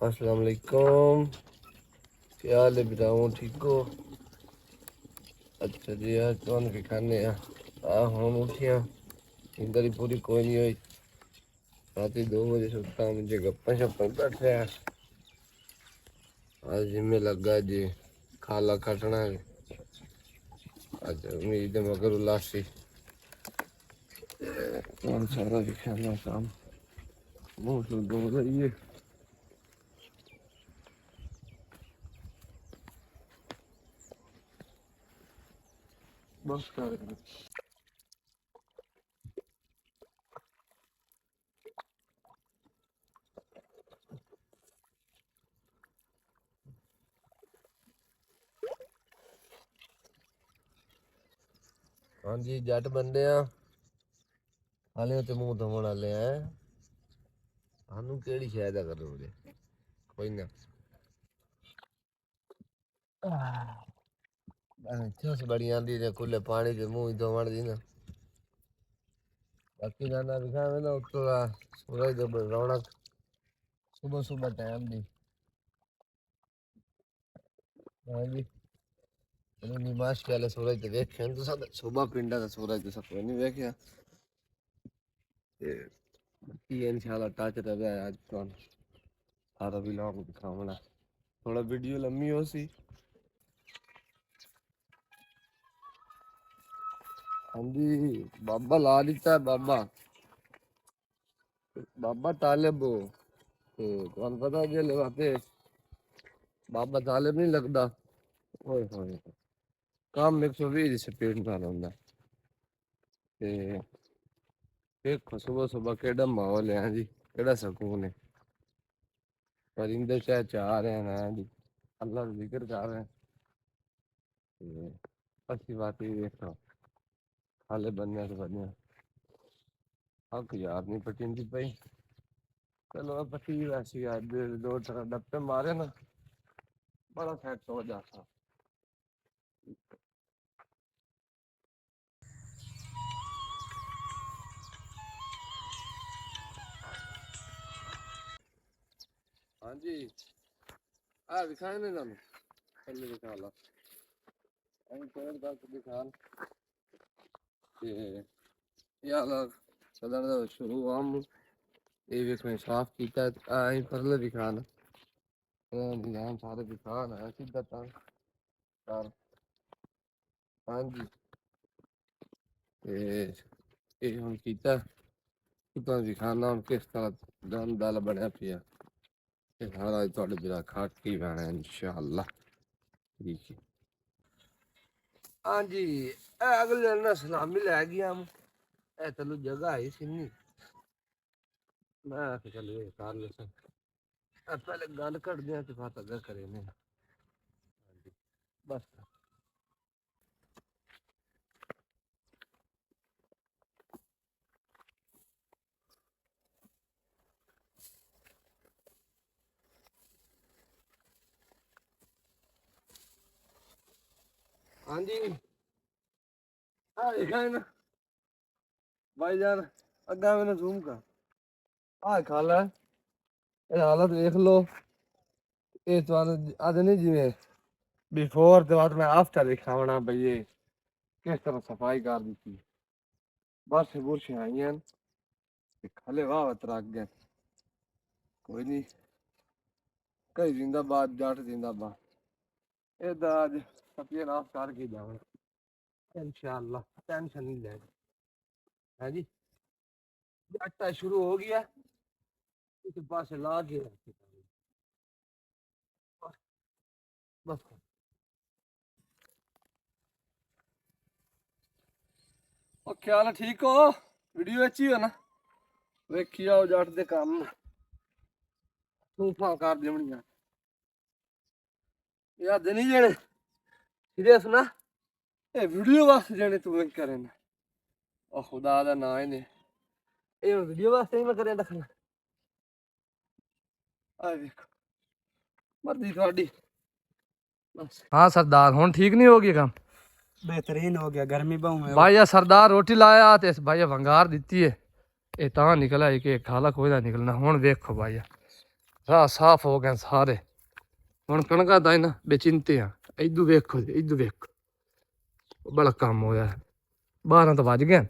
अस्सलाम वालेकुम। क्या हाल है बताऊँ, ठीक हो? अच्छा जी, यार कौन भी खाने हम उठिया इधर ही पूरी कोई नहीं हुई। रात 2 बजे सुता, मुझे गप्पा शप्पा बैठ रहा। आज जिम्मे लगा जी, खाला खटना है। अच्छा उम्मीद है मगर उल्लासी कौन सारा भी खाना शाम मुँह से दो रही है। बस कर हाँ जी, जट बंदे हाले तो मुँह धोने वाले हैं। सानू केड़ी शायद करो कोई ना। इत्थे बड़ी आंदी ने खुले पानी के मुँह धोवण दी ना। बाकी जाना दिखावे ना उत्तो सूरज जो रौनक सुबह सुबह टाइम दी। हाँ जी, निमाश के सूरज तो वेख्या तो सब सुबह पिंडा का सूरज तो सब नहीं वेख्या। ये इंशाल्लाह टच रहा आज तो सारा व्लॉग दिखावना। थोड़ा वीडियो लम्बी हो सी। हाँ जी, बाबा ला दिता है बाबा, बाबा तालिब हो। तुम पता जे लगाते बाबा तालिब नहीं लगता। ओए होए, काम 120 स्पीड नाल होंदा। ते देखो सुबह सुबह केड़ा माहौल है जी, केड़ा सुकून है। परिंदे चाह रहे हैं ना जी, अल्लाह का जिक्र कर रहे हैं। अच्छी बात ये देखो, हाले बनने से बनने हक यार नहीं पटींदी पई। चलो अब पटी वैसी यार दो तरह डप्पे मारे ना, बड़ा सेट हो जाता। हाँ जी, आ दिखाए ने ना पहले दिखा ला हम पेड़ का दिखा ये यार सदर दा शुरू हम ये देखो साफ कीता आई परले दिखा ना डिजाइन सारे दिखा ना सीधा तार। हाँ जी, ये हम कीता तो दिखाना हम किस तरह दम दल बनया पिया। सारा थोड़े बिना खाट के बना इंशाअल्लाह। ठीक है हाँ जी, अगले ना सलामी लै गया हम तलू जगह आई सिन्नी। मैं चल कर ले पहले गल कर दिया तो बात अगर करे ने। हाँ जी, बस हाँ जी। देखा है ना भाईजान, अग्गा मैंने जूम का खाला है ये हालत देख लो। ये तो आज नहीं जिमें बिफोर तो बाद में आफ्टर दिखावना भाई ये किस तरह सफाई कर दी थी। बस बुरश आई हैं खाले वाह तराक गए। कोई नहीं, कई जिंदाबाद जट जिंदाबाद। ये आज सफिया नाफ कर के जाओ इंशाअल्लाह, टेंशन नहीं लेनी है जी। जट्टा शुरू हो गया इस पास ला के बस। ਉਹ ਖਿਆਲ ਠੀਕ ਹੋ ਵੀਡੀਓ ਵਿੱਚ ਹੀ ਹੋ ਨਾ ਵੇਖੀ ਜਾਓ ਜੱਟ ਦੇ ਕੰਮ ਤੂਫਾਂ ਕਰ ਦੇਵਣੀਆਂ ਯਾਦ ਨਹੀਂ ਜਣੇ ਸੀਰੀਅਸ ਨਾ ਇਹ ਵੀਡੀਓ ਵਾਸਤੇ ਜਣੇ ਤੂੰ ਕਰੇ ਨਾ ਉਹ ਖੁਦਾ ਦਾ ਨਾਂ ਇਹਨੇ ਇਹ ਵੀਡੀਓ ਵਾਸਤੇ ਹੀ ਮੈਂ ਕਰਿਆ ਦੱਖਣਾ। ਆ ਵੇਖੋ ਮਰਦੀ ਤੁਹਾਡੀ बस। हाँ सरदार हुन ठीक नहीं हो गया काम? बेहतरीन हो गया, गर्मी बहु है भाई सरदार रोटी लाया ते भाई भंगार दी है ये ता निकला है कि खाला कोई ना निकलना। हुन देखो भाई ਰਾਹ ਸਾਫ਼ ਹੋ ਗਏ ਸਾਰੇ। ਹੁਣ ਕਣਕਾਂ ਦਾ ਨਾ ਬੇਚਿੰਤੇ ਆ। ਇਧੂ ਵੇਖੋ ਜੀ, ਇਧੂ ਵੇਖੋ, ਬੜਾ ਕੰਮ ਹੋਇਆ। 12 ਤਾਂ ਵੱਜ ਗਏ।